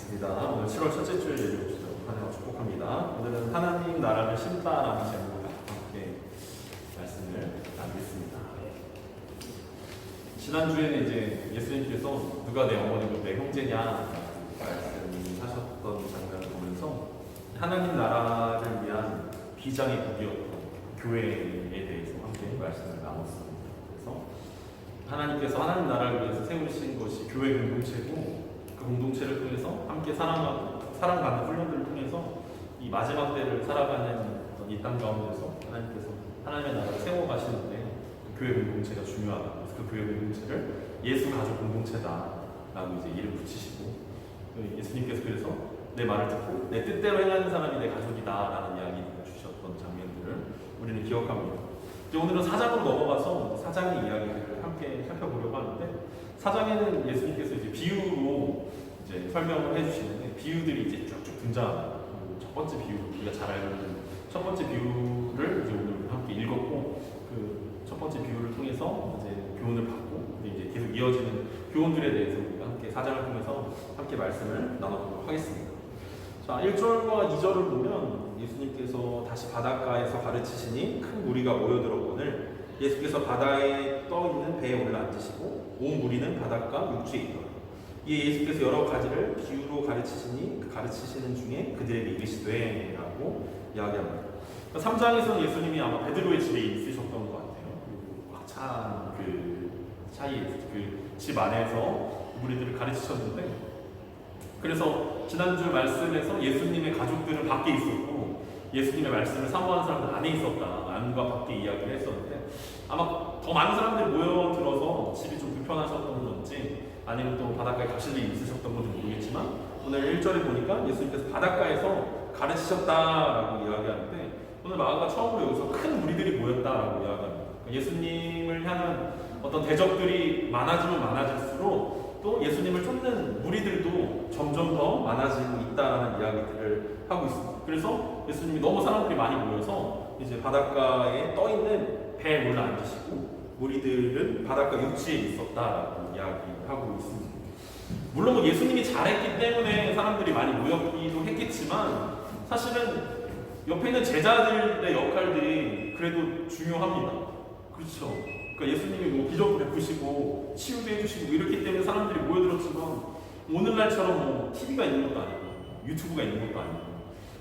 반갑습니다. 오늘 7월 첫째 주일 예배 주셔서 하나님과 축복합니다. 오늘은 하나님 나라를 심다라는 제목으로 함께 말씀을 나누겠습니다. 지난주에는 이제 예수님께서 누가 내 어머니고 내 형제냐 말씀하셨던 장면을 보면서 하나님 나라를 위한 비장의 국이었던 교회에 대해서 함께 말씀을 나눴습니다. 그래서 하나님께서 하나님 나라를 위해서 세우신 것이 교회 공동체고 그 공동체를 통해서 함께 사랑받는 훈련들을 통해서 이 마지막 때를 살아가는 이 땅 가운데서 하나님께서 하나님의 나라를 세워가시는데 그 교회 공동체가 중요하다. 그래서 그 교회 공동체를 예수 가족 공동체다라고 이제 이름 붙이시고 예수님께서 그래서 내 말을 듣고 내 뜻대로 행하는 사람이 내 가족이다라는 이야기를 주셨던 장면들을 우리는 기억합니다. 이제 오늘은 4장으로 넘어가서 4장의 이야기를 함께 살펴보려고 하는데 4장에는 예수님께서 이제 비유로 이제 설명을 해주시는데 비유들이 이제 쭉쭉 등장합니다. 첫 번째 비유, 우리가 잘 알고 있는 첫 번째 비유를 이제 오늘 함께 읽었고 그 첫 번째 비유를 통해서 이제 교훈을 받고 이제 계속 이어지는 교훈들에 대해서 우리가 함께 4장을 통해서 함께 말씀을 나눠보도록 하겠습니다. 자, 1절과 2절을 보면 예수님께서 다시 바닷가에서 가르치시니 큰 무리가 모여들었거늘 예수께서 바다에 떠있는 배에 올라앉으시고 온 무리는 바닷가 육지에 있더라. 이에 예수께서 여러 가지를 비유로 가르치시니 그 가르치시는 중에 그들에게 이르시되 라고 이야기합니다. 3장에서는 예수님이 아마 베드로의 집에 있으셨던 것 같아요. 꽉 찬 그 사이 그 집 안에서 무리들을 가르치셨는데 그래서 지난주 말씀에서 예수님의 가족들은 밖에 있었고 예수님의 말씀을 사모하는 사람들은 안에 있었다. 안과 밖에 이야기를 했었는데 아마 더 많은 사람들이 모여들어서 집이 좀 불편하셨던 건지 아니면 또 바닷가에 가실 일이 있으셨던 건지 모르겠지만 오늘 1절에 보니까 예수님께서 바닷가에서 가르치셨다라고 이야기하는데 오늘 마가가 처음으로 여기서 큰 무리들이 모였다라고 이야기합니다. 예수님을 향한 어떤 대적들이 많아지면 많아질수록 또 예수님을 쫓는 무리들도 점점 더 많아지고 있다라는 이야기들을 하고 있습니다. 그래서 예수님이 너무 사람들이 많이 모여서 이제 바닷가에 떠 있는 배에 올라앉으시고 무리들은 바닷가 육지에 있었다라고 이야기하고 있습니다. 물론 예수님이 잘했기 때문에 사람들이 많이 모였기도 했겠지만 사실은 옆에 있는 제자들의 역할들이 그래도 중요합니다. 그렇죠. 그러니까 예수님이 뭐 기적도 베푸시고 치유도 해주시고 이렇기 때문에 사람들이 모여들었지만 오늘날처럼 뭐 TV가 있는 것도 아니고 유튜브가 있는 것도 아니고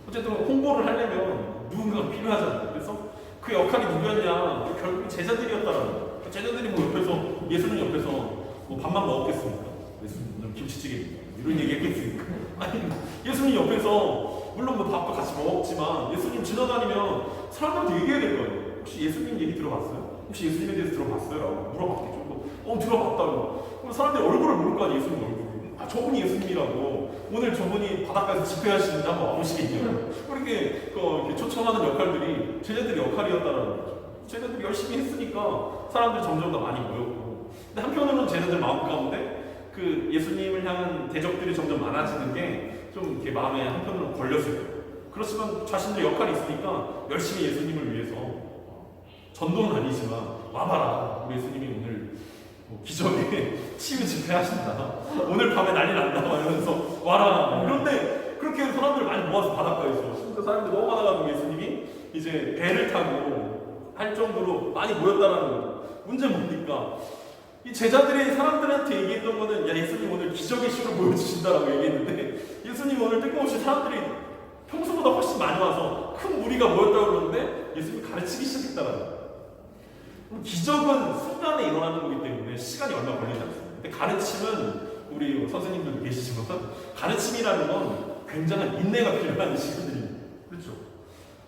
어쨌든 홍보를 하려면 누군가가 필요하잖아요. 그래서 그 역할이 누구였냐? 결국 제자들이었다라는 거예요. 제자들이 뭐 옆에서 예수님 옆에서 뭐 밥만 먹었겠습니까? 예수님 김치찌개입니다. 이런 얘기 했겠습니까? 아니 예수님 옆에서 물론 뭐 밥도 같이 먹었지만 예수님 지나다니면 사람들한테 얘기해야 될 거예요. 혹시 예수님 얘기 들어봤어요? 혹시 예수님에 대해서 들어봤어요? 라고 물어봤겠죠. 들어봤다고. 그럼 사람들이 얼굴을 모를 거 아니에요, 예수님 얼굴. 아, 저분이 예수님이라고. 오늘 저분이 바닷가에서 집회하시는데 한번 와보시겠냐고. 그렇게 이렇게 초청하는 역할들이 제자들의 역할이었다라는 거죠. 제자들이 열심히 했으니까 사람들이 점점 더 많이 모였고. 근데 한편으로는 제자들 마음 가운데 그 예수님을 향한 대적들이 점점 많아지는 게 좀 이렇게 마음에 한편으로 걸렸을 거예요. 그렇지만 자신들의 역할이 있으니까 열심히 예수님을 위해서 전도는 아니지만 와봐라 우리 예수님이 오늘 뭐 기적에 치유 집회하신다 오늘 밤에 난리 난다 하면서 와라 이런데 그렇게 사람들 많이 모아서 바닷가에서 진짜 사람들 너무 많아가지고 예수님이 이제 배를 타고 할 정도로 많이 모였다라는 거죠. 문제는 뭡니까? 이 제자들이 사람들한테 얘기했던 거는 야 예수님 오늘 기적의 시로 보여주신다라고 얘기했는데 예수님 오늘 뜬금없이 사람들이 평소보다 훨씬 많이 와서 큰 무리가 모였다고 그러는데 예수님이 가르치기 시작했다라는 거예요. 기적은 순간에 일어나는 거기 때문에 시간이 얼마 걸리지 않습니다. 근데 가르침은 우리 선생님들도 계시지만 가르침이라는 건 굉장한 인내가 필요한 시간들입니다. 그렇죠?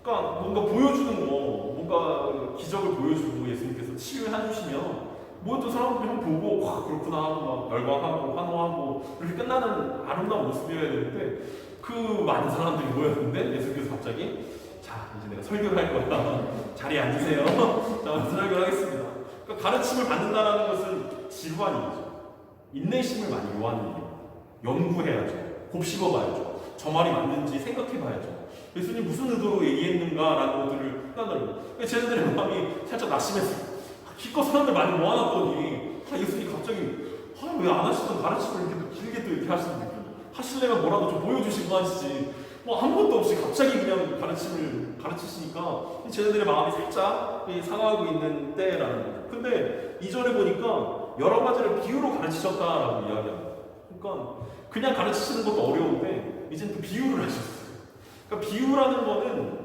그러니까 뭔가 보여주는 거, 뭔가 기적을 보여주고 예수님께서 치유해 주시면 모든 사람들이 한번 보고 와 그렇구나 하고 막 열광하고 환호하고 이렇게 끝나는 아름다운 모습이어야 되는데 그 많은 사람들이 모였는데 예수님께서 갑자기 자 이제 내가 설교를 할 거야. 자리에 앉으세요. 자 설교를 하겠습니다. 그러니까 가르침을 받는다는 것은 지루한 일이죠. 인내심을 많이 요하는 일이에요. 연구해야죠. 곱씹어봐야죠. 저 말이 맞는지 생각해봐야죠. 예수님 무슨 의도로 얘기했는가라는 것들을 생각하는 제자들의 마음이 살짝 낙심했어요. 기껏 사람들 많이 모아놨더니 예수님 갑자기 왜 안 하시던 가르침을 이렇게 길게 또 이렇게 하시는 느낌. 하시려면 뭐라도 좀 보여주시고 하시지. 뭐 아무것도 없이 갑자기 그냥 가르치시니까 쟤네들의 마음이 살짝 상하고 있는 때라는 거죠. 근데 이전에 보니까 여러 가지를 비유로 가르치셨다라고 이야기합니다. 그러니까 그냥 가르치시는 것도 어려운데 이제는 또 비유를 하셨어요. 그러니까 비유라는 거는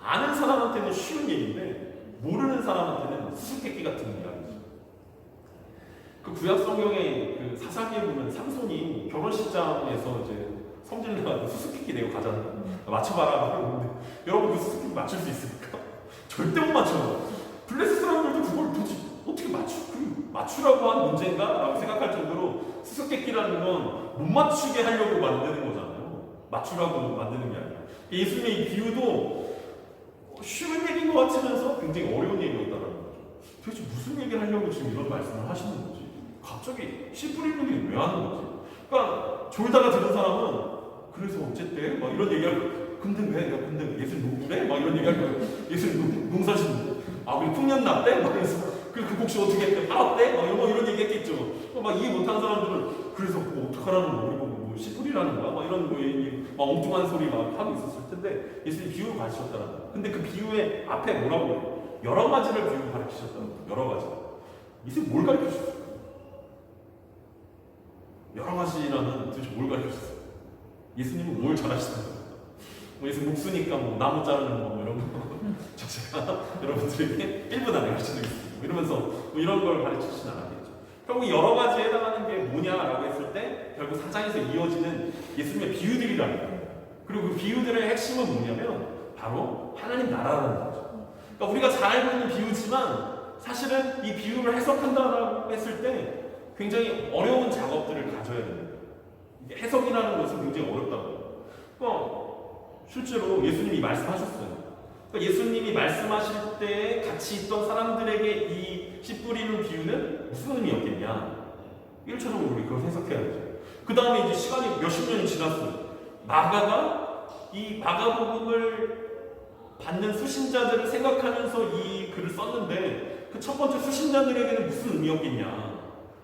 아는 사람한테는 쉬운 얘기인데 모르는 사람한테는 수수께끼 같은 이야기죠. 그 구약 성경의 그 사사기에 보면 삼손이 결혼식장에서 이제 성질내가 수수께끼 내고 가잖아요. 맞춰봐라 그러는데 여러분 그 수수께끼 맞출 수 있습니까? 절대 못 맞춰요. 블레스 사람들도 그걸 도대체 어떻게 맞추라고 한 문제인가? 라고 생각할 정도로 수수께끼라는 건 못 맞추게 하려고 만드는 거잖아요. 맞추라고 만드는 게 아니라. 예수님의 이 비유도 쉬운 얘기인 것 같으면서 굉장히 어려운 얘기였다는 거죠. 도대체 무슨 얘기를 하려고 지금 이런 말씀을 하시는 거지? 갑자기 씨 뿌리는 게 왜 하는 거지? 그러니까 졸다가 들은 사람은 그래서 어쨌대? 막 이런 얘기할 거야. 근데 왜? 야, 근데 예수님 농부래? 막 이런 얘기할 거야. 예수님 농사 짓는데? 아, 우리 풍년 났대? 막 그래서 그 복시 어떻게 했대? 팔았대? 막 이런 얘기 했겠죠. 막 이해 못한 사람들은 그래서 뭐 어떡하라는 거? 우리 뭐 씨뿌리라는 거야? 막 이런 막 엉뚱한 소리 막 하고 있었을 텐데 예수님 비유를 가르치셨다는 거야. 근데 그 비유의 앞에 뭐라고 해요? 여러 가지를 비유 가르치셨다는 거야. 여러 가지. 예수님 뭘 가르치셨어요? 여러 가지라는 도대체 뭘 가르치셨어요? 예수님은 뭘 잘하시는 거예요? 뭐 예수님 목수니까 뭐 나무 자르는 거 이런 거 제가 여러분들에게 1분 안에 가르쳐드리겠습니다. 이러면서 뭐 이런 걸 가르치진 않았겠죠. 결국 여러 가지에 해당하는 게 뭐냐라고 했을 때 결국 사장에서 이어지는 예수님의 비유들이라는 거예요. 그리고 그 비유들의 핵심은 뭐냐면 바로 하나님 나라라는 거죠. 그러니까 우리가 잘 알고 있는 비유지만 사실은 이 비유를 해석한다라고 했을 때 굉장히 어려운 작업들을 가져야 됩니다. 해석이라는 것은 굉장히 어렵다고. 그러니까 실제로 예수님이 말씀하셨어요. 그러니까 예수님이 말씀하실 때 같이 있던 사람들에게 이 씨 뿌리는 비유는 무슨 의미였겠냐? 1차적으로 우리 그걸 해석해야 되죠. 그 다음에 이제 시간이 몇십 년이 지났어요. 마가가 이 마가복음을 받는 수신자들을 생각하면서 이 글을 썼는데 그 첫 번째 수신자들에게는 무슨 의미였겠냐?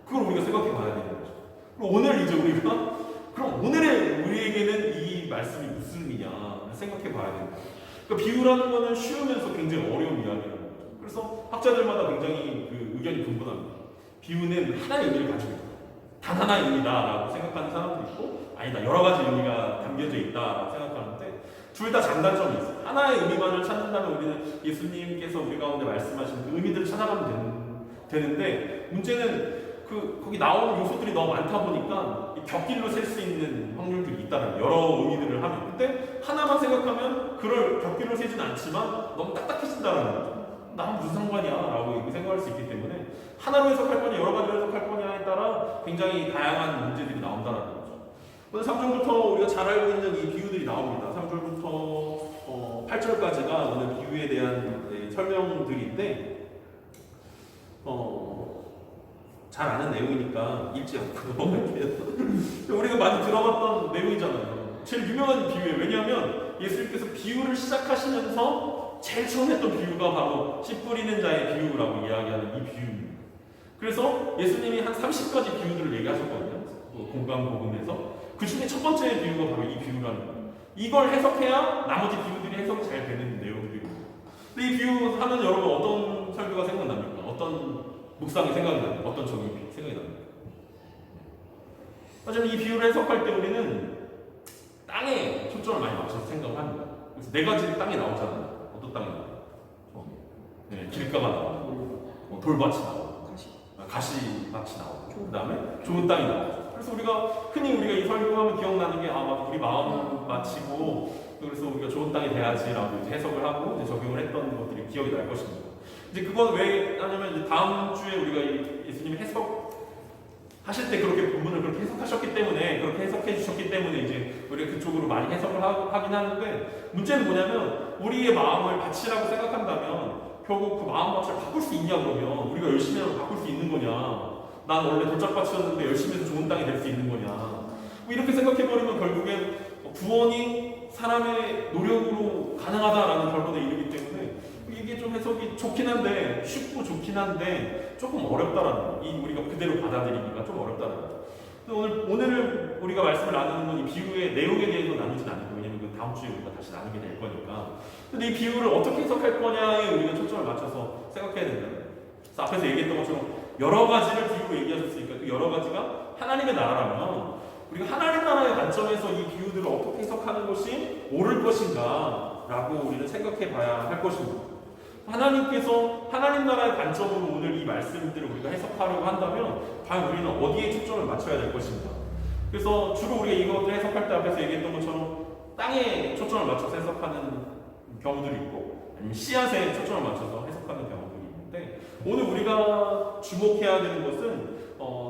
그걸 우리가 생각해 봐야 되는 거죠. 그럼 오늘 이제 우리가 그럼 오늘의 우리에게는 이 말씀이 무슨 의미냐 생각해 봐야 됩니다. 그러니까 비유라는 거는 쉬우면서 굉장히 어려운 이야기라는 거죠. 그래서 학자들마다 굉장히 그 의견이 분분합니다. 비유는 하나의 의미를 가지고 있다. 단 하나의 의미다라고 생각하는 사람도 있고 아니다 여러 가지 의미가 담겨져 있다라고 생각하는데 둘 다 장단점이 있어요. 하나의 의미만을 찾는다면 우리는 예수님께서 우리 가운데 말씀하신 그 의미들을 찾아가면 되는데 문제는 거기 나오는 요소들이 너무 많다 보니까 곁길로 셀 수 있는 확률들이 있다는 여러 의미들을 하면 근데 하나만 생각하면 그걸 곁길로 세진 않지만 너무 딱딱해진다는 거죠. 나랑 무슨 상관이야? 라고 생각할 수 있기 때문에 하나로 해석할 거냐 여러 가지로 해석할 거냐에 따라 굉장히 다양한 문제들이 나온다는 거죠. 그래서 3절부터 우리가 잘 알고 있는 이 비유들이 나옵니다. 3절부터 8절까지가 오늘 비유에 대한 설명들인데 잘 아는 내용이니까 읽지 않고 넘어갈게요. 우리가 많이 들어봤던 내용이잖아요. 제일 유명한 비유예요. 왜냐하면 예수님께서 비유를 시작하시면서 제일 처음 했던 비유가 바로 씨 뿌리는 자의 비유라고 이야기하는 이 비유입니다. 그래서 예수님이 한 30가지 비유들을 얘기하셨거든요. 공강복음에서. 그 중에 첫 번째 비유가 바로 이 비유라는 거예요. 이걸 해석해야 나머지 비유들이 해석이 잘 되는 내용들입니다. 근데 이 비유 하면 여러분 어떤 설교가 생각납니까? 어떤 묵상이 생각이 납니까? 어떤 적용이 생각이 납니까? 하지만 이 비유를 해석할 때 우리는 땅에 초점을 많이 맞춰서 생각을 합니다. 그래서 네 가지 땅이 나오잖아요. 어떤 땅이 나와요? 네, 길가가 나오고 돌밭이 나오고 가시밭이 나오고 그 다음에 좋은 땅이 나오고 그래서 흔히 우리가 이 설교하면 기억나는 게 우리 마음 마치고 그래서 우리가 좋은 땅이 돼야지라고 이제 해석을 하고 이제 적용을 했던 것들이 기억이 날 것입니다. 이제 그건 왜 하냐면 이제 다음 주에 우리가 예수님이 해석하실 때 그렇게 본문을 그렇게 해석하셨기 때문에 그렇게 해석해 주셨기 때문에 이제 우리가 그쪽으로 많이 해석을 하긴 하는데 문제는 뭐냐면 우리의 마음을 바치라고 생각한다면 결국 그 마음 밭을 바꿀 수 있냐 그러면 우리가 열심히 하면 바꿀 수 있는 거냐 난 원래 돌짝밭이었는데 열심히 해서 좋은 땅이 될 수 있는 거냐 뭐 이렇게 생각해버리면 결국엔 구원이 사람의 노력으로 가능하다라는 결론에 이르기 때문에 이게 좀 해석이 좋긴 한데 쉽고 좋긴 한데 조금 어렵다라는 거. 우리가 그대로 받아들이기가 좀 어렵다라는 거. 오늘 우리가 말씀을 나누는 건 이 비유의 내용에 대해서 나누진 않고, 왜냐면 그 다음 주에 우리가 다시 나누게 될 거니까. 근데 이 비유를 어떻게 해석할 거냐에 우리가 초점을 맞춰서 생각해야 된다. 그래서 앞에서 얘기했던 것처럼 여러 가지를 비유로 얘기하셨으니까 그 여러 가지가 하나님의 나라라면 우리가 하나님 나라의 관점에서 이 비유들을 어떻게 해석하는 것이 옳을 것인가 라고 우리는 생각해 봐야 할 것입니다. 하나님께서 하나님 나라의 관점으로 오늘 이 말씀들을 우리가 해석하려고 한다면 과연 우리는 어디에 초점을 맞춰야 될 것인가. 그래서 주로 우리가 이것들 해석할 때 앞에서 얘기했던 것처럼 땅에 초점을 맞춰서 해석하는 경우들이 있고, 아니면 씨앗에 초점을 맞춰서 해석하는 경우들이 있는데, 오늘 우리가 주목해야 되는 것은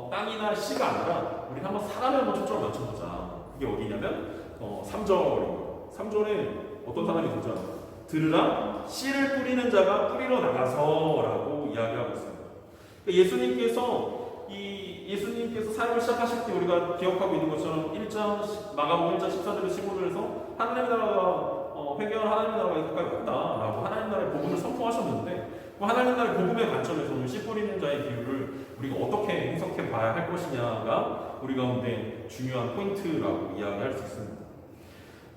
땅이나 씨가 아니라 우리 한번 사람에 한번 초점을 맞춰보자. 그게 어디냐면 3절이고, 3절에 어떤 사람이 등장합니다. 들으라, 씨를 뿌리는 자가 뿌리러 나가서 라고 이야기하고 있습니다. 그러니까 예수님께서 사역을 시작하실 때 우리가 기억하고 있는 것처럼 마가복음 1장 14절에서 15절에서 하나님의 나라가 회개하는 하나님의 나라가 가까이 왔다라고 하나님 나라의 복음을 선포하셨는데, 그 하나님 나라의 복음의 관점에서 오늘 씨 뿌리는 자의 비유를 우리가 어떻게 해석해 봐야 할 것이냐가 우리 가운데 중요한 포인트라고 이야기할 수 있습니다.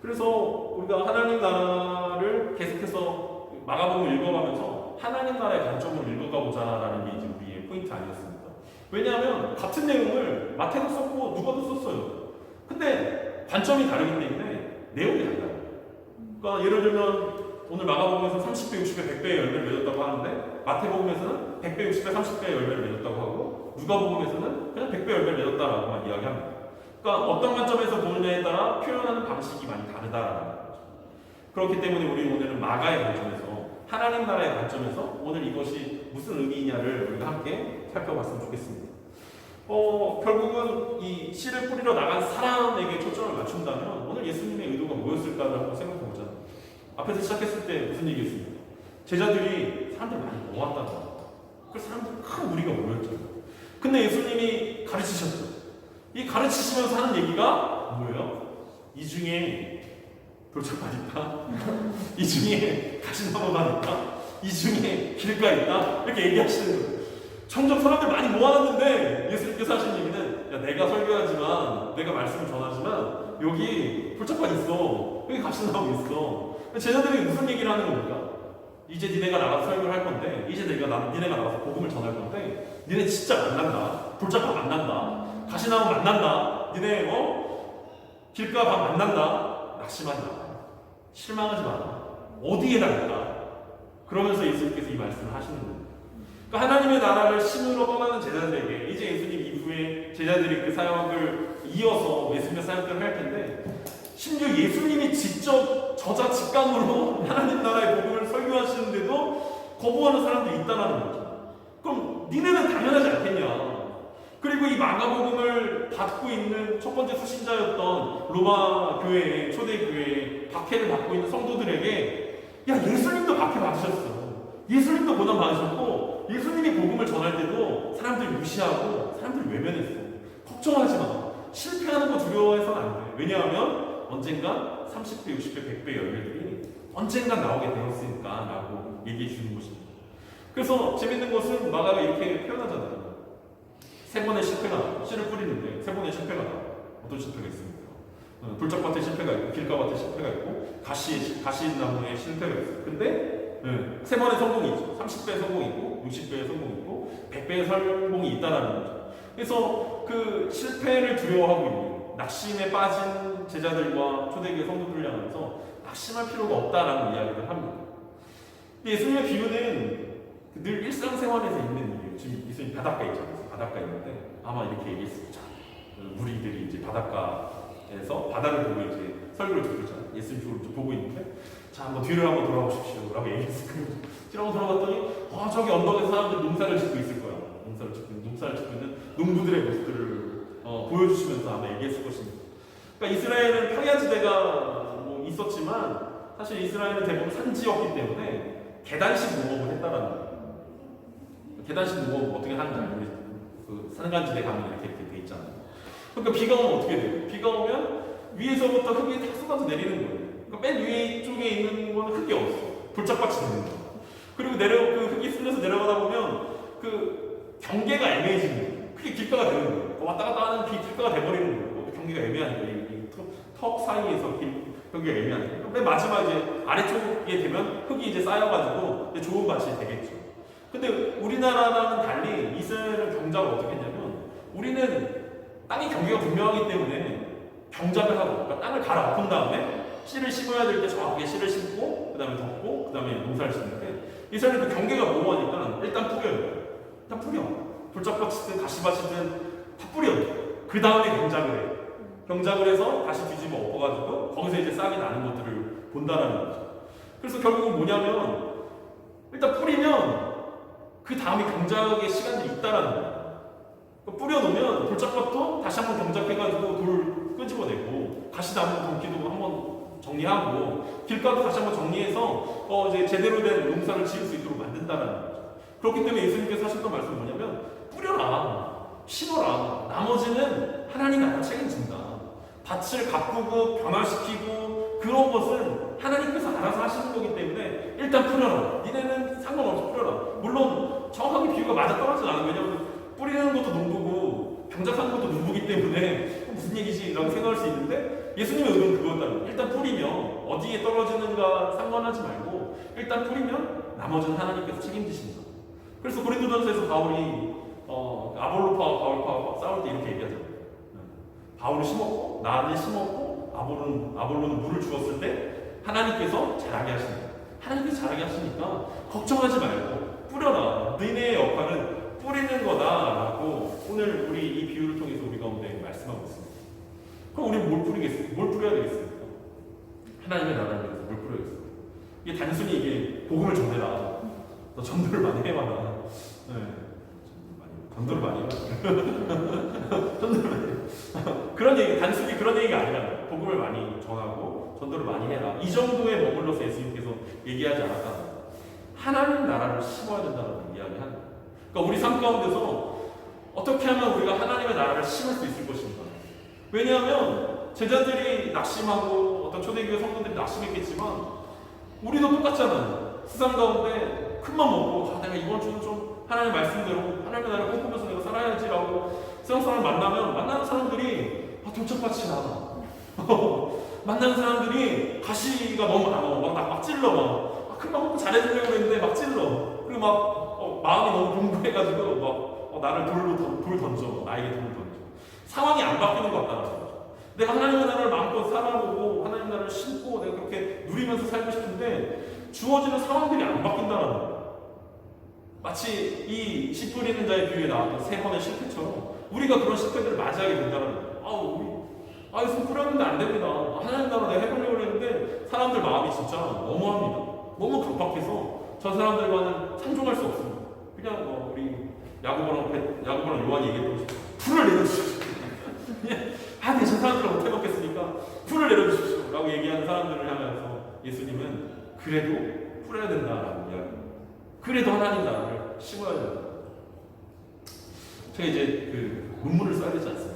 그래서 우리가 하나님 나라를 계속해서 마가복음을 읽어가면서 하나님 나라의 관점으로 읽어가보자라는 게 이제 우리의 포인트 아니었습니까? 왜냐하면 같은 내용을 마태도 썼고 누가도 썼어요. 근데 관점이 다르기 때문에 내용이 달라요. 그러니까 예를 들면 오늘 마가복음에서 30배, 60배, 100배의 열매를 맺었다고 하는데 마태복음에서는 100배, 60배, 30배의 열매를 맺었다고 하고 누가복음에서는 그냥 100배 열매를 맺었다라고만 이야기합니다. 그러니까 어떤 관점에서 보느냐에 따라 표현하는 방식이 많이 다르다라는 거죠. 그렇기 때문에 우리는 오늘은 마가의 관점에서, 하나님 나라의 관점에서 오늘 이것이 무슨 의미냐를 우리가 함께 살펴봤으면 좋겠습니다. 결국은 이 씨를 뿌리러 나간 사람에게 초점을 맞춘다면 오늘 예수님의 의도가 뭐였을까를 한번 생각해보자. 앞에서 시작했을 때 무슨 얘기했습니까? 제자들이 사람들 많이 모았다는 거예요. 그래서 사람들 큰 무리가 모였죠. 근데 예수님이 가르치셨죠. 이 가르치시면서 하는 얘기가 뭐예요? 이 중에 돌짝밭 있다. 이 중에 가시나무밭 있다. 이 중에 길가 있다. 이렇게 얘기하시는 거예요. 점점 사람들 많이 모아놨는데 예수님께서 하신 얘기는, 야, 내가 설교하지만, 내가 말씀을 전하지만 여기 돌짝밭 있어. 여기 가시나무 있어. 제자들이 무슨 얘기를 하는 겁니까? 이제 니네가 나가서 설교를 할 건데, 이제 니네가 나가서 복음을 전할 건데, 니네 진짜 만난다. 돌짝밭 만난다. 가시나무 만난다. 니네 길가 밥 만난다. 낙심하지 마라. 실망하지 마라. 어디에 갈까? 그러면서 예수님께서 이 말씀을 하시는 거예요. 그러니까 하나님의 나라를 심으러 떠나는 제자들에게, 이제 예수님 이후에 제자들이 그 사역을 이어서 예수님의 사역들을 할 텐데, 심지어 예수님이 직접 저자직감으로 하나님 나라의 복음을 설교하시는데도 거부하는 사람들이 있다는 거죠. 그럼 니네는 당연하지 않겠냐? 그리고 이 마가복음을 받고 있는 첫 번째 수신자였던 로마 교회의 초대교회의 박해를 받고 있는 성도들에게, 야, 예수님도 박해 받으셨어. 예수님도 고난 받으셨고, 예수님이 복음을 전할 때도 사람들 무시하고 사람들 외면했어. 걱정하지 마. 실패하는 거 두려워해서는 안 돼. 왜냐하면 언젠가 30배, 60배, 100배 열매들이 언젠가 나오게 되었으니까 라고 얘기해 주는 것입니다. 그래서 재밌는 것은 마가가 이렇게 표현하잖아요. 세 번의 실패가, 씨를 뿌리는데 세 번의 실패가 나와요. 어떤 실패가 있습니까? 돌짝밭에 실패가 있고, 길가밭에 실패가 있고, 가시나무에 실패가 있어요. 근데 세 번의 성공이 있죠. 30배의 성공이 있고, 60배의 성공이 있고, 100배의 성공이 있다는 거죠. 그래서 그 실패를 두려워하고 있는, 낙심에 빠진 제자들과 초대교회 성도들을 향해서 낙심할 필요가 없다라는 이야기를 합니다. 예수님의 비유는 늘 일상생활에서 있는 일이에요. 지금 예수님 바닷가 있잖아요. 바닷가 있는데 아마 이렇게 얘기했습니다. 무리들이 이제 바닷가에서 바다를 보고 이제 설교를 듣고 있잖아요. 예수님 쪽으로 보고 있는데, 자, 한번 뒤를 한번 돌아보십시오 라고 얘기했어요. 뒤로 한번 돌아봤더니 저기 언덕에 사람들이 농사를 짓고 있을 거야. 농사를 짓고 있는 농부들의 모습들을 보여주시면서 아마 얘기했을 것입니다. 그러니까 이스라엘은 평야지대가 있었지만 사실 이스라엘은 대부분 산지였기 때문에 계단식 농업을 했다라는 거예요. 계단식 농업 어떻게 하는지 알고 그 산간지대 가면 이렇게 돼 있잖아요. 그러니까 비가 오면 어떻게 돼요? 비가 오면 위에서부터 흙이 다 쏟아져 내리는 거예요. 그러니까 맨 위에 쪽에 있는 건 흙이 없어. 돌짝밭이 되는 거예요. 그리고 그 흙이 쓸려서 내려가다 보면 그 경계가 애매해지는 거예요. 그게 길가가 되는 거예요. 왔다 갔다 하는 길가가 돼버리는 거예요. 경계가 애매하니까 턱 사이에서 경계가 애매하니까 맨 마지막 이제 아래쪽에 되면 흙이 이제 쌓여가지고 이제 좋은 밭이 되겠죠. 근데 우리나라랑은 달리 이스라엘은 경작을 어떻게 했냐면 우리는 땅의 경계가 분명하기 때문에 경작을 하고 그러니까 땅을 갈아엎은 다음에 씨를 심어야 될 때 정확하게 씨를 심고 그 다음에 덮고 그 다음에 농사를 짓는데 이스라엘은 그 경계가 모호하니까 일단 뿌려요. 일단 뿌려. 돌짝밭이든 가시밭이든 다 뿌려. 그 다음에 경작을 해. 경작을 해서 다시 뒤집어 엎어가지고 거기서 이제 싹이 나는 것들을 본다라는 거죠. 그래서 결국은 뭐냐면 일단 뿌리면 그 다음에 경작의 시간들이 있다라는 거예요. 뿌려놓으면 돌짝밭도 다시 한번 경작해가지고 돌 끄집어내고 가시나무 동키도 한번 정리하고 길가도 다시 한번 정리해서 이제 제대로 된 농사를 지을 수 있도록 만든다라는 거죠. 그렇기 때문에 예수님께서 하셨던 말씀은 뭐냐면 뿌려라, 심어라. 나머지는 하나님 나라 책임진다. 밭을 가꾸고 변화시키고 그런 것은 하나님께서 알아서 하시는 거기 때문에 일단 뿌려라. 니네는 상관없이 뿌려라. 물론 정확하게 비유가 맞아떨어지진 않아요. 왜냐하면 뿌리는 것도 농부고 경작하는 것도 농부기 때문에 무슨 얘기지? 라고 생각할 수 있는데 예수님의 의도는 그거였다는 거예요. 일단 뿌리면 어디에 떨어지는가 상관하지 말고 일단 뿌리면 나머지는 하나님께서 책임지신다. 그래서 고린도전서에서 바울이 아볼로파와 바울파가 싸울 때 이렇게 얘기하잖아요. 바울은 심었고 나는 심었고 아볼로는 물을 주었을 때 하나님께서 자라게 하신다. 하나님께서 자라게 하시니까 걱정하지 말고 뿌려라. 너희의 역할은 뿌리는 거다라고 오늘 우리 이 비유를 통해서 우리 가운데 말씀하고 있습니다. 그럼 우리는 뭘 뿌리겠습니까? 뭘 뿌려야 되겠습니까? 하나님의 나라를 위해서 뭘 뿌려야겠습니까? 이게 단순히 이게 복음을 전해라. 너 전도를 많이 해봐라. 네. 전도를 많이 해봐라. 전도를 많이 해봐라. 그런 얘기, 단순히 그런 얘기가 아니라 복음을 많이 전하고 전도를 많이 해라. 이 정도에 머물러서 예수님께서 얘기하지 않았다. 하나님 나라를 심어야 된다는 이야기하는 거예요. 그러니까 우리 삶 가운데서 어떻게 하면 우리가 하나님의 나라를 심을 수 있을 것인가. 왜냐하면 제자들이 낙심하고 어떤 초대교회 성도들이 낙심했겠지만 우리도 똑같잖아요. 세상 가운데 큰맘 먹고 내가 이번 주는 좀 하나님의 말씀대로 하나님의 나라를 꿈꾸면서 내가 살아야지라고 세상 사람을 만나는 사람들이 돌짝밭이 나다. 만나는 사람들이 가시가 너무 많아. 막 찔러. 큰맘 먹고 잘해주려고 했는데 막 찔러. 그리고 마음이 너무 공부해가지고 나를 돌 던져. 나에게 돌 던져. 상황이 안 바뀌는 것 같다는 거죠. 내가 하나님의 나라를 마음껏 살아보고 하나님의 나라를 심고 내가 그렇게 누리면서 살고 싶은데 주어지는 상황들이 안 바뀐다는 거예요. 마치 이 씨 뿌리는 자의 비유에 나왔던 세 번의 실패처럼 우리가 그런 실패들을 맞이하게 된다는 거예요. 손 뿌렸는데 안 됩니다. 하나님 나라 내가 해보려고 했는데 사람들 마음이 진짜 너무합니다. 너무 강박해서 저 사람들과는 상종할 수 없습니다. 그냥 우리 야고보랑 요한이 얘기했던 것처럼 불을 내려주십시오. 네, 저 사람들을 못 해먹겠으니까 불을 내려주십시오. 라고 얘기하는 사람들을 향해서 예수님은 그래도 뿌려야 된다라고 이야기합니다. 그래도 하나님 나라를 심어야 된다. 제가 이제 논문을 써야 되지 않습니까?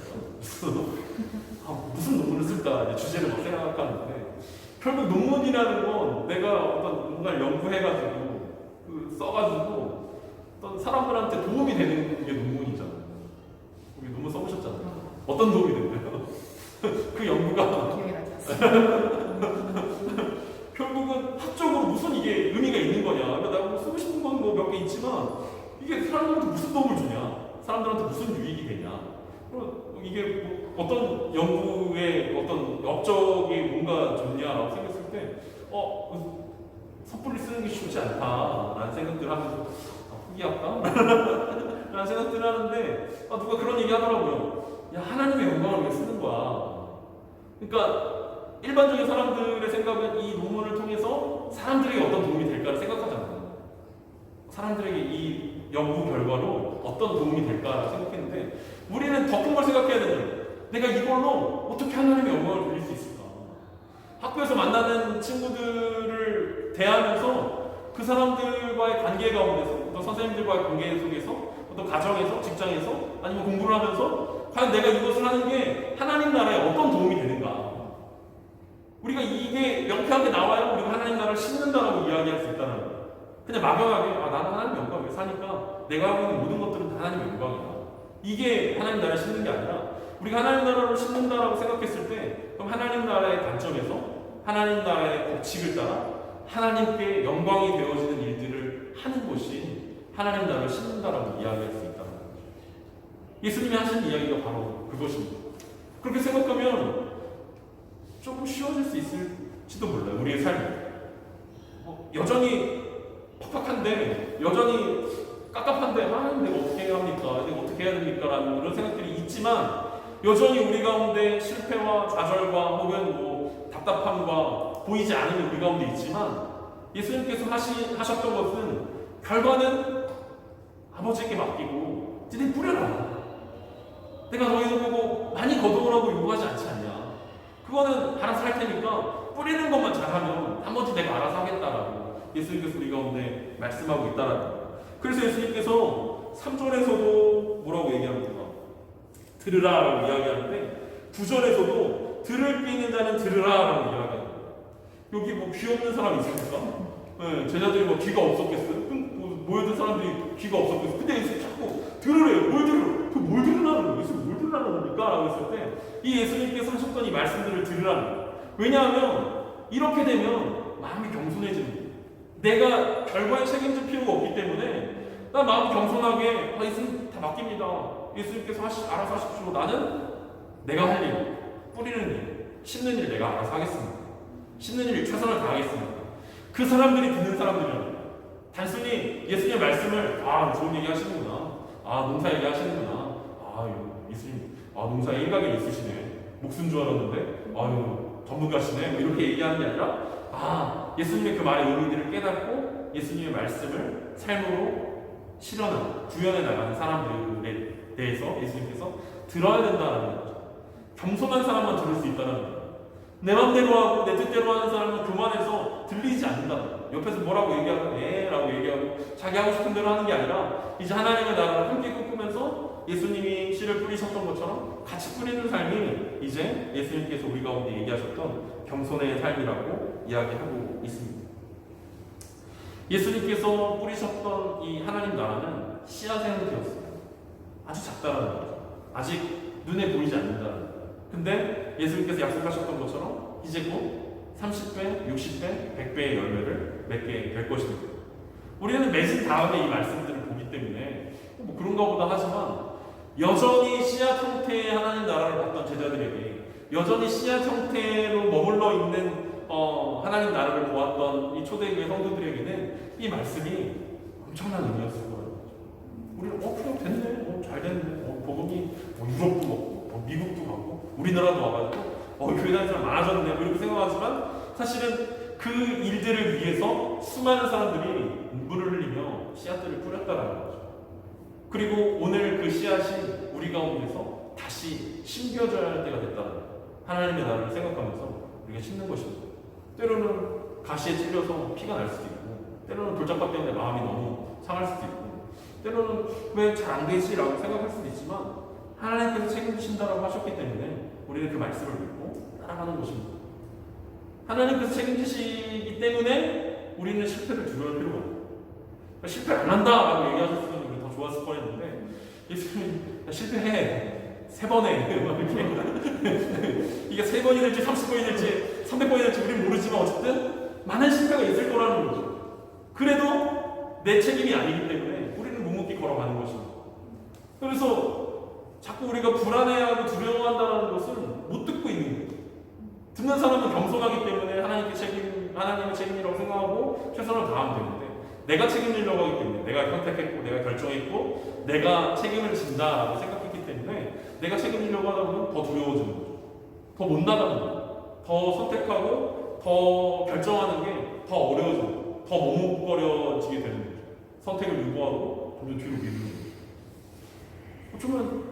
무슨 논문을 쓸까 이제 주제를 막 생각하는데 결국 논문이라는 건 내가 어떤 뭔가를 연구해가지고 써가지고 어떤 사람들한테 도움이 되는 게 논문이잖아요. 우리 논문 써보셨잖아요. 어떤 도움이 됐나요? 그 연구가 결국은 학적으로 무슨 이게 의미가 있는 거냐. 내가 뭐 쓰고 싶은 건 뭐 몇 개 있지만 이게 사람들한테 무슨 도움을 주냐. 사람들한테 무슨 유익이 되냐. 이게 어떤 연구의 어떤 업적이 뭔가 좋냐라고 생각했을 때 섣불리 쓰는 게 쉽지 않다라는 생각들을 하면서 포기할까? 라는 생각들을 하는데 누가 그런 얘기 하더라고요. 야, 하나님의 영광을 왜 쓰는 거야? 그러니까 일반적인 사람들의 생각은 이 논문을 통해서 사람들에게 어떤 도움이 될까를 생각하잖아요. 사람들에게 이 연구 결과로 어떤 도움이 될까를 생각했는데 우리는 더 큰 걸 생각해야 되는 거예요. 내가 이걸로 어떻게 하나님의 영광을 돌릴 수 있을까? 학교에서 만나는 친구들을 대하면서 그 사람들과의 관계 가운데서 어떤 선생님들과의 관계 속에서 어떤 가정에서 직장에서 아니면 공부를 하면서 과연 내가 이것을 하는 게 하나님 나라에 어떤 도움이 되는가? 우리가 이게 명쾌하게 나와야 우리가 하나님 나라를 심는다라고 이야기할 수 있다는 거예요. 그냥 막연하게 나는 하나님 영광을 위해 사니까 내가 하고 있는 모든 것들은 다 하나님의 영광이다. 이게 하나님 나라를 심는 게 아니라 우리가 하나님 나라를 심는다라고 생각했을 때 그럼 하나님 나라의 관점에서 하나님 나라의 법칙을 따라 하나님께 영광이 되어지는 일들을 하는 것이 하나님 나라를 심는다라고 이야기할 수 있다는 거죠. 예수님이 하신 이야기가 바로 그것입니다. 그렇게 생각하면 조금 쉬워질 수 있을지도 몰라요. 우리의 삶이 여전히 팍팍한데 여전히 깝깝한데 하나님 내가 어떻게 해야 합니까? 내가 어떻게 해야 됩니까? 라는 그런 생각들이 있지만 여전히 우리 가운데 실패와 좌절과 혹은 답답함과 보이지 않는 우리 가운데 있지만 예수님께서 하셨던 것은 결과는 아버지에게 맡기고 너희 뿌려라. 내가 너희들 보고 많이 거두으라고 요구하지 않지 않냐. 그거는 알아서 할 테니까 뿌리는 것만 잘하면 나머지 내가 알아서 하겠다라고 예수님께서 우리 가운데 말씀하고 있다라는 거예요. 그래서 예수님께서 3절에서도 뭐라고 얘기합니까? 들으라라고 이야기하는데 9절에서도 들을 귀 있는 자는 들으라라고 이야기합니다. 여기 귀 없는 사람 있습니까? 네, 제자들이 귀가 없었겠어요? 모여든 사람들이 귀가 없었겠어요? 근데 예수님 자꾸 들으래요. 뭘 들으러? 뭘 들으라는 거예요? 예수님 뭘 들으라는 겁니까? 라고 했을 때 이 예수님께서 하셨던 이 말씀들을 들으라는 거예요. 왜냐하면 이렇게 되면 마음이 겸손해지는 거예요. 내가 결과에 책임질 필요가 없기 때문에 나 마음 겸손하게 예수님 다 맡깁니다. 예수님께서 알아서 하십시오. 나는 내가 할 일, 뿌리는 일, 심는 일 내가 알아서 하겠습니다. 심는 일 최선을 다하겠습니다. 그 사람들이 듣는 사람들이란 단순히 예수님의 말씀을 좋은 얘기 하시는구나. 농사 얘기 하시는구나. 예수님 농사에 일각이 있으시네. 목숨 줄 알았는데 전문가시네. 이렇게 얘기하는 게 아니라 예수님의 그 말의 의미들을 깨닫고 예수님의 말씀을 삶으로 실현하고 구현해 나가는 사람들에 대해서 예수님께서 들어야 된다는 거죠. 겸손한 사람만 들을 수 있다는 거예요. 내 맘대로 하고 내 뜻대로 하는 사람은 교만해서 들리지 않는다. 옆에서 뭐라고 얘기하고 라고 얘기하고 자기 하고 싶은 대로 하는 게 아니라 이제 하나님의 나라를 함께 꿈꾸면서 예수님이 씨를 뿌리셨던 것처럼 같이 뿌리는 삶이 이제 예수님께서 우리 가운데 얘기하셨던 겸손의 삶이라고 이야기하고 있습니다. 예수님께서 뿌리셨던 이 하나님 나라는 씨앗의 형태였어요. 아주 작다라는 거죠. 아직 눈에 보이지 않는다는 거예요. 근데 예수님께서 약속하셨던 것처럼 이제 곧 30배, 60배, 100배의 열매를 맺게 될 것입니다. 우리는 맺은 다음에 이 말씀들을 보기 때문에 그런가 보다 하지만 여전히 씨앗 형태의 하나님 나라를 봤던 제자들에게 여전히 씨앗 형태로 머물러 있는 하나님 나라를 보았던 이 초대교회 성도들에게는 이 말씀이 엄청난 의미였을 거예요. 우리는 그럼 됐네, 잘 됐네, 복음이 유럽도 먹고 미국도 가고 우리나라도 와가지고 교회 다니는 사람 많아졌네 이렇게 생각하지만 사실은 그 일들을 위해서 수많은 사람들이 눈물을 흘리며 씨앗들을 뿌렸다라는 거죠. 그리고 오늘 그 씨앗이 우리 가운데서 다시 심겨져야 할 때가 됐다는 거예요. 하나님의 나라를 생각하면서 우리가 심는 것입니다. 때로는 가시에 찔려서 피가 날 수도 있고 때로는 돌짝밥 때문에 마음이 너무 상할 수도 있고 때로는 왜 잘 안 되지? 라고 생각할 수도 있지만 하나님께서 책임지신다라고 하셨기 때문에 우리는 그 말씀을 믿고 따라가는 것입니다. 하나님께서 책임지시기 때문에 우리는 실패를 두려울 필요가 없어요. 실패 안 한다라고 얘기하셨으면 우리 더 좋았을 뻔했는데 예수님이 실패해 3번에 이게 3번이 될지 30번이 될지 300번이 될지 우리는 모르지만 어쨌든 많은 실패가 있을 거라는 거죠. 그래도 내 책임이 아니기 때문에 우리는 묵묵히 걸어가는 것입니다. 그래서 자꾸 우리가 불안해하고 두려워한다는 것은 못 듣고 있는 거예요. 듣는 사람은 겸손하기 때문에 하나님의 책임이라고 생각하고 최선을 다하면 되는데 내가 책임지려고 하기 때문에 내가 선택했고 내가 결정했고 내가 책임을 진다라고 생각했기 때문에 내가 책임지려고 하다 보면 더 두려워지는 거죠. 더 못 나가는 거죠. 더 선택하고 더 결정하는 게 더 어려워지는 거죠. 더 머뭇거려지게 되는 거죠. 선택을 유보하고 점점 뒤로 미루는 거죠. 어쩌면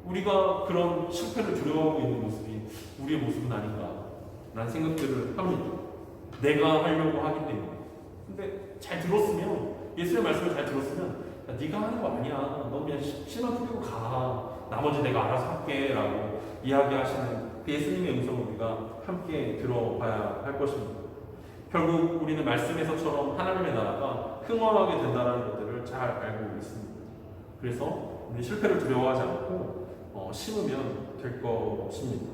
우리가 그런 실패를 두려워하고 있는 모습이 우리의 모습은 아닌가 라는 생각들을 합니다. 내가 하려고 하기 때문에. 근데 잘 들었으면 예수의 말씀을 잘 들었으면 네가 하는 거 아니야. 너 그냥 씨만 뿌리고 가. 나머지 내가 알아서 할게 라고 이야기하시는 그 예수님의 음성을 우리가 함께 들어봐야 할 것입니다. 결국 우리는 말씀에서처럼 하나님의 나라가 흥원하게 된다는 것들을 잘 알고 있습니다. 그래서 우리 실패를 두려워하지 않고 심으면 될 것입니다.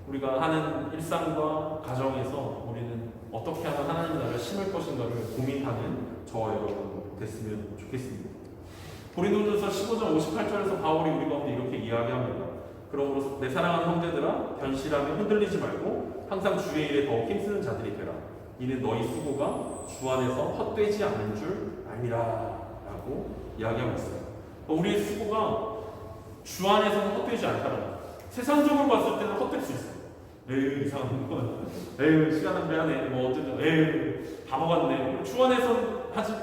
우리가 하는 일상과 가정에서 우리는 어떻게 하면 하나님 나라를 심을 것인가를 고민하는 저와 여러분 됐으면 좋겠습니다. 고린도전서 15장 58절에서 바울이 우리 가운데 이렇게 이야기합니다. 그러므로 내 사랑하는 형제들아 견실하며 흔들리지 말고 항상 주의 일에 더욱 힘쓰는 자들이 되라. 이는 너희 수고가 주 안에서 헛되지 않는 줄 알미라 라고 이야기하고 있어요. 우리의 수고가 주 안에서는 헛되지 않다는 거예요. 세상적으로 봤을 때는 헛될 수 있어요. 에휴 이상한 건 에휴 시간 낭비하네 뭐 어쨌든 에휴 바보 같네. 주 안에서는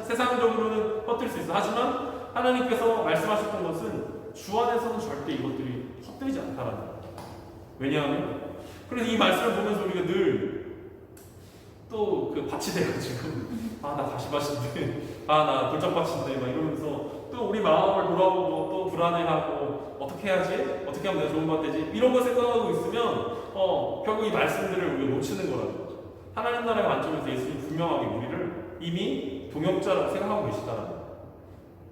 세상적으로는 헛될 수 있어. 하지만 하나님께서 말씀하셨던 것은 주 안에서는 절대 이것들이 헛되지 않다라는 거예요. 왜냐하면 그래서 이 말씀을 보면서 우리가 늘 또 그 밭이 돼가지고 아 나 다시 밭인데 아 나 돌짝밭인데 막 이러면서 또 우리 마음을 돌아보고 또 불안해하고 어떻게 해야지? 어떻게 하면 내가 좋은 밭 되지? 이런 거 생각하고 있으면 결국 이 말씀들을 우리가 놓치는 거라는 거죠. 하나님 나라의 관점에서 예수님 분명하게 우리를 이미 동역자라고 생각하고 계시다라는 거예요.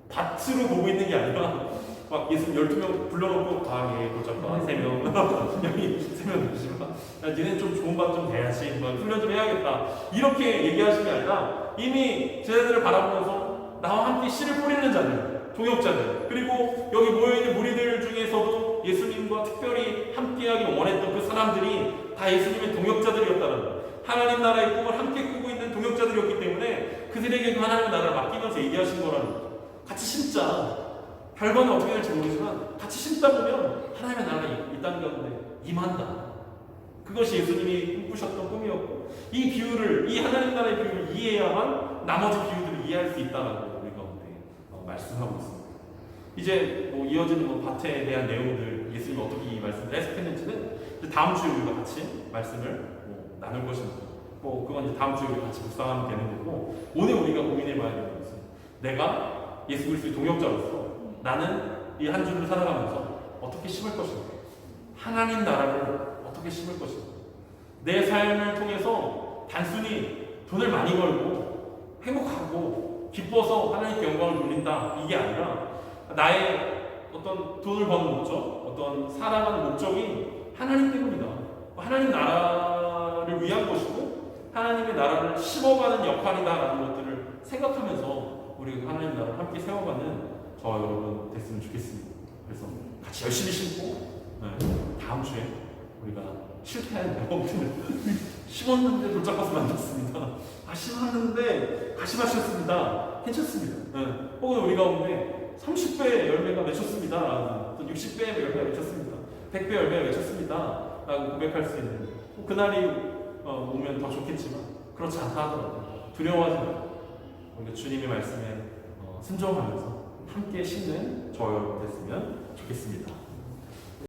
밭으로 보고 있는 게 아니라 막 예수님 12명 불러놓고 예 돌짝밭 3명 여기 3명 계시면 야 니네 좀 좋은 밭 좀 돼야지 막 훈련 좀 해야겠다 이렇게 얘기하시는 게 아니라 이미 쟤네들을 바라보면서 나와 함께 씨를 뿌리는 자들 동역자들 그리고 여기 모여있는 무리들 중에서도 예수님과 특별히 함께하기 원했던 그 사람들이 다 예수님의 동역자들이었다는 거예요. 하나님 나라의 꿈을 함께 꾸고 있는 동역자들이었기 때문에 그들에게 그 하나님의 나라를 맡기면서 얘기하신 거라는 거예요. 같이 심자. 결과는 어떻게 될지 모르지만 같이 심다 보면 하나님의 나라가 이 땅 가운데 임한다. 그것이 예수님이 꿈꾸셨던 꿈이었고 이 비유를 이 하나님 나라의 비유를 이해해야만 나머지 비유들을 이해할 수 있다라고 우리 가운데 말씀하고 있습니다. 이제 뭐 이어지는 밭에 대한 내용들 예수님이 어떻게 이 말씀을 해석했는지는 다음 주에 우리가 같이 말씀을 나눌 것입니다. 그건 이제 다음 주에 우리 같이 묵상하면 되는 거고 오늘 우리가 고민해봐야 되는 것은 내가 예수 그리스도의 동역자로서 나는 이 한 주를 살아가면서 어떻게 심을 것인가? 하나님 나라를 어떻게 심을 것인가? 내 삶을 통해서 단순히 돈을 많이 벌고 행복하고 기뻐서 하나님께 영광을 돌린다 이게 아니라 나의 어떤 돈을 버는 목적, 어떤 살아가는 목적이 하나님 때문이다. 하나님 나라를 위한 것이고 하나님의 나라를 심어가는 역할이다라는 것들을 생각하면서 우리가 하나님 나라를 함께 세워가는 저와 여러분 됐으면 좋겠습니다. 그래서 같이 열심히 심고 다음 주에 우리가 실패한 영업들을 심었는데 돌짝밭을 만들었습니다. 심었는데 가시밭이었습니다. 괜찮습니다. 혹은 우리 가운데 30배 열매가 맺혔습니다. 또 60배 열매가 맺혔습니다. 100배 열매가 맺혔습니다. 라고 고백할 수 있는 그날이 오면 더 좋겠지만 그렇지 않다 하더라도 두려워하지 말고 우리가 주님의 말씀에 순종하면서 함께 심는 저와 여러분 됐으면 좋겠습니다.